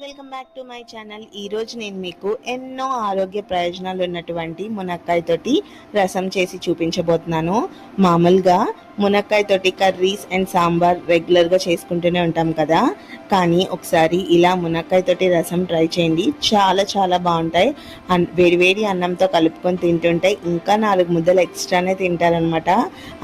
Welcome back to my channel. ఈరోజు నేను మీకు ఎన్నో ఆరోగ్య ప్రయోజనాలు ఉన్నటువంటి మునక్కాయ తోటి రసం చేసి చూపించబోతున్నాను. మామూలుగా మునక్కాయ తోటి కర్రీస్ అండ్ సాంబార్ రెగ్యులర్గా చేసుకుంటూనే ఉంటాం కదా, కానీ ఒకసారి ఇలా మునక్కాయ తోటి రసం ట్రై చేయండి. చాలా చాలా బాగుంటాయి. వేడివేడి అన్నంతో కలుపుకొని తింటుంటే ఇంకా 4 ముద్దలు ఎక్స్ట్రానే తింటారనమాట.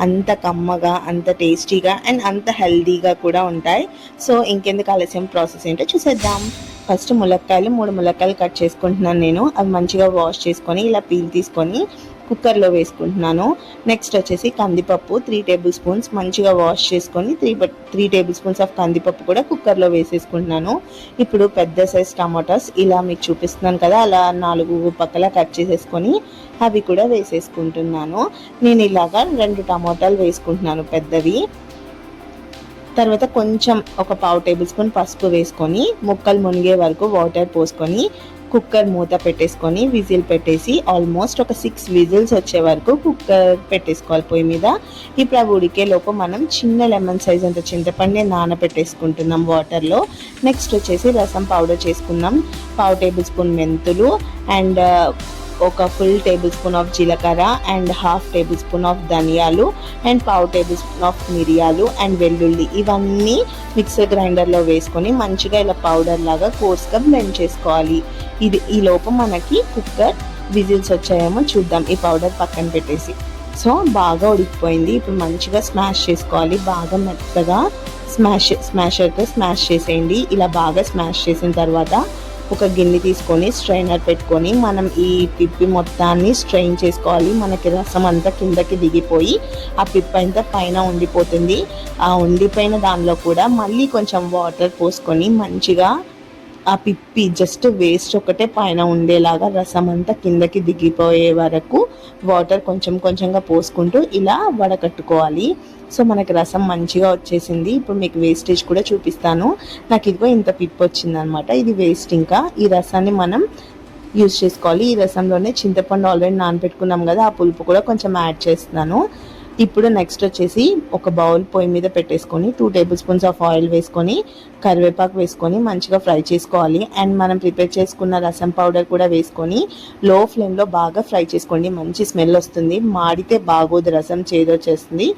అంత కమ్మగా, అంత టేస్టీగా అండ్ అంత హెల్దీగా కూడా ఉంటాయి. సో ఇంకెందుకు ఆలస్యం, ప్రాసెస్ ఏంటో చూసేద్దాం. ఫస్ట్ ములక్కాయలు 3 ములక్కాయలు కట్ చేసుకుంటున్నాను నేను. అవి మంచిగా వాష్ చేసుకొని ఇలా పీల్ తీసుకొని కుక్కర్లో వేసుకుంటున్నాను. నెక్స్ట్ వచ్చేసి కందిపప్పు 3 టేబుల్ స్పూన్స్ మంచిగా వాష్ చేసుకొని 3 టేబుల్ స్పూన్స్ ఆఫ్ కందిపప్పు కూడా కుక్కర్లో వేసేసుకుంటున్నాను. ఇప్పుడు పెద్ద సైజ్ టమాటాస్ ఇలా మీకు చూపిస్తున్నాను కదా, అలా 4 పక్కల కట్ చేసేసుకొని అవి కూడా వేసేసుకుంటున్నాను. నేను ఇలాగా 2 టమాటాలు వేసుకుంటున్నాను పెద్దవి. తర్వాత కొంచెం ఒక 1/2 టేబుల్ స్పూన్ పసుపు వేసుకొని ముక్కలు మునిగే వరకు వాటర్ పోసుకొని కుక్కర్ మూత పెట్టేసుకొని విజిల్ పెట్టేసి ఆల్మోస్ట్ ఒక 6 విజిల్స్ వచ్చే వరకు కుక్కర్ పెట్టేసుకోవాలి పొయ్యి మీద. ఇప్పుడు అవి ఉడికే లోపు మనం చిన్న లెమన్ సైజ్ అంత చింతపండు నానబెట్టేసుకుంటున్నాం వాటర్లో. నెక్స్ట్ వచ్చేసి రసం పౌడర్ చేసుకున్నాం. 1/2 టేబుల్ స్పూన్ మెంతులు అండ్ ఒక ఫుల్ టేబుల్ స్పూన్ ఆఫ్ జీలకర్ర అండ్ 1/2 టేబుల్ స్పూన్ ఆఫ్ ధనియాలు అండ్ 1/2 టేబుల్ స్పూన్ ఆఫ్ మిరియాలు అండ్ వెల్లుల్లి ఇవన్నీ మిక్సర్ గ్రైండర్లో వేసుకొని మంచిగా ఇలా పౌడర్ లాగా కోర్స్గా బ్లెండ్ చేసుకోవాలి. ఈ లోపు మనకి కుక్కర్ విజిల్స్ వచ్చాయేమో చూద్దాం. ఈ పౌడర్ పక్కన పెట్టేసి సో బాగా ఉడికిపోయింది. ఇప్పుడు మంచిగా స్మాష్ చేసుకోవాలి. బాగా మెత్తగా స్మాషర్తో స్మాష్ చేసేయండి. ఇలా బాగా స్మాష్ చేసిన తర్వాత ఒక గిన్నె తీసుకొని స్ట్రైనర్ పెట్టుకొని మనం ఈ పిప్పి మొత్తాన్ని స్ట్రెయిన్ చేసుకోవాలి. మనకి రసం అంతా కిందకి దిగిపోయి ఆ పిప్పి అంతా పైన ఉండిపోతుంది. ఆ ఉండిపోయిన దానిలో కూడా మళ్ళీ కొంచెం వాటర్ పోసుకొని మంచిగా ఆ పిప్పి జస్ట్ వేస్ట్ ఒకటే పైన ఉండేలాగా రసం అంతా కిందకి దిగిపోయే వరకు వాటర్ కొంచెం కొంచెంగా పోసుకుంటూ ఇలా వడకట్టుకోవాలి. సో మనకి రసం మంచిగా వచ్చేసింది. ఇప్పుడు మీకు వేస్టేజ్ కూడా చూపిస్తాను. నాకు ఇదిగో ఇంత పిప్పి వచ్చింది అనమాట. ఇది వేస్ట్. ఇంకా ఈ రసాన్ని మనం యూజ్ చేసుకోవాలి. ఈ రసంలోనే చింతపండు ఆల్రెడీ నానబెట్టుకున్నాం కదా, ఆ పులుపు కూడా కొంచెం యాడ్ చేస్తున్నాను. ఇప్పుడు నెక్స్ట్ వచ్చేసి ఒక బౌల్ పొయ్యి మీద పెట్టేసుకొని 2 టేబుల్ స్పూన్స్ ఆఫ్ ఆయిల్ వేసుకొని కరివేపాకు వేసుకొని మంచిగా ఫ్రై చేసుకోవాలి. అండ్ మనం ప్రిపేర్ చేసుకున్న రసం పౌడర్ కూడా వేసుకొని లో ఫ్లేమ్లో బాగా ఫ్రై చేసుకోండి. మంచి స్మెల్ వస్తుంది. మాడితే బాగోదు, రసం చేదొచ్చేస్తుంది.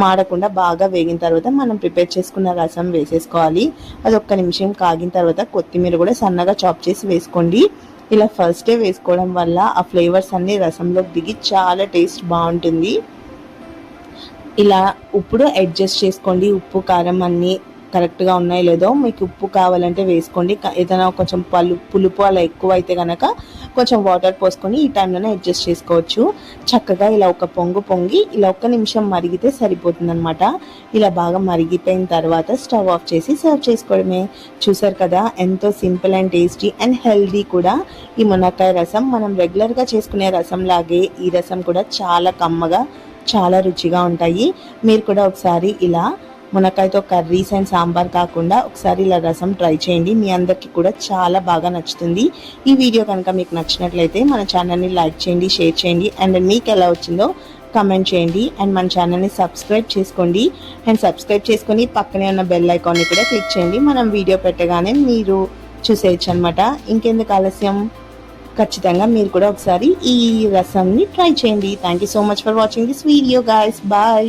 మాడకుండా బాగా వేగిన తర్వాత మనం ప్రిపేర్ చేసుకున్న రసం వేసేసుకోవాలి. అది 1 నిమిషం కాగిన తర్వాత కొత్తిమీర కూడా సన్నగా చాప్ చేసి వేసుకోండి. ఇలా ఫస్టే వేసుకోవడం వల్ల ఆ ఫ్లేవర్స్ అన్నీ రసంలో దిగి చాలా టేస్ట్ బాగుంటుంది. ఇలా ఇప్పుడు అడ్జస్ట్ చేసుకోండి. ఉప్పు కారం అన్నీ కరెక్ట్గా ఉన్నాయో లేదో. మీకు ఉప్పు కావాలంటే వేసుకోండి. ఏదైనా కొంచెం పులుపు అలా ఎక్కువ అయితే కనుక కొంచెం వాటర్ పోసుకొని ఈ టైంలోనే అడ్జస్ట్ చేసుకోవచ్చు. చక్కగా ఇలా ఒక పొంగి ఇలా 1 నిమిషం మరిగితే సరిపోతుంది అనమాట. ఇలా బాగా మరిగిపోయిన తర్వాత స్టవ్ ఆఫ్ చేసి సర్వ్ చేసుకోవడమే. చూసారు కదా, ఎంతో simple and tasty and healthy కూడా ఈ మునక్కాయ రసం. మనం రెగ్యులర్గా చేసుకునే రసం లాగే ఈ రసం కూడా చాలా కమ్మగా, చాలా రుచిగా ఉంటాయి. మీరు కూడా ఒకసారి ఇలా మునక్కాయతో కర్రీస్ అండ్ సాంబార్ కాకుండా ఒకసారి ఇలా రసం ట్రై చేయండి. మీ అందరికీ కూడా చాలా బాగా నచ్చుతుంది. ఈ వీడియో కనుక మీకు నచ్చినట్లయితే మన ఛానల్ని లైక్ చేయండి, షేర్ చేయండి అండ్ మీకు ఎలా వచ్చిందో కమెంట్ చేయండి. అండ్ మన ఛానల్ని సబ్స్క్రైబ్ చేసుకోండి. అండ్ సబ్స్క్రైబ్ చేసుకొని పక్కనే ఉన్న బెల్ ఐకాన్ని కూడా క్లిక్ చేయండి. మనం వీడియో పెట్టగానే మీరు చూసేయచ్చు అనమాట. ఇంకెందుకు ఆలస్యం, ఖచ్చితంగా మీరు కూడా ఒకసారి ఈ రసంని ట్రై చేయండి. Thank you so much for watching this video guys. Bye.